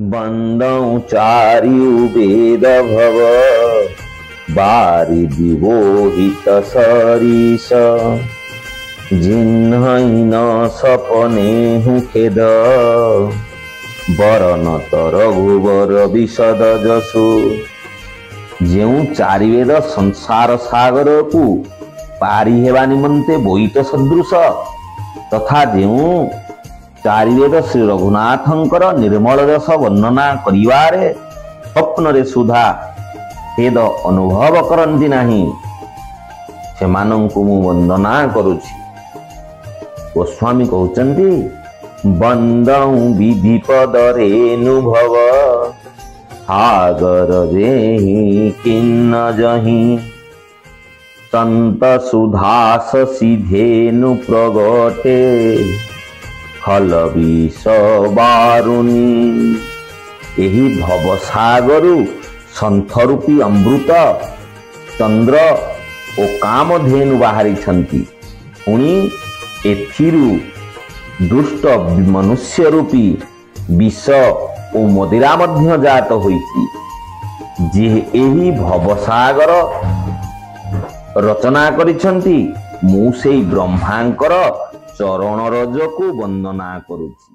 बंदौ चारियु वेद भव बारिधि बोहित सरीस जिन्हई न सपने खेद बरन तर रघुवर विशद जसु। ଯେଉଁ ଚାରି ବେଦ ସଂସାର ସାଗରକୁ ପାରି ହେବା ନିମନ୍ତେ ବୋଇତ ସଦୃଶ ତଥା ଯେଉଁ ଚାରି ବେଦ ଶ୍ରୀ ରଘୁନାଥଙ୍କର ନିର୍ମଳ ରସ ବର୍ଣ୍ଣନା କରିବାରେ ସ୍ୱପ୍ନରେ ସୁଦ୍ଧା ଖେଦ ଅନୁଭବ କରନ୍ତି ନାହିଁ, ସେମାନଙ୍କୁ ମୁଁ ବନ୍ଦନା କରୁଛି। ଗୋସ୍ୱାମୀ କହୁଛନ୍ତି, ବନ୍ଦଂ ବିଧି ପଦରେନୁଭବ ସାଗର ଯେହି କିନ୍ନ ଜହି ସନ୍ତ ସୁଧାସ ସିଧେନୁ ପ୍ରଗଟେ ଖଲ ବିଷ ବାରୁନି। ଏହି ଭବସାଗରୁ ସନ୍ଥ ରୂପୀ ଅମୃତ ଚନ୍ଦ୍ର ଓ କାମଧେନୁ ବାହାରିଛନ୍ତି, ପୁଣି ଏଥିରୁ ଦୁଷ୍ଟ ମନୁଷ୍ୟ ରୂପୀ ବିଷ ଓ ମଦିରା ମଧ୍ୟ ଜାତ ହୋଇଛି। ଯେ ଏହି ଭବସାଗର ରଚନା କରିଛନ୍ତି, ମୁଁ ସେଇ ବ୍ରହ୍ମାଙ୍କର ଚରଣ ରଜକୁ ବନ୍ଦନା କରୁଛି।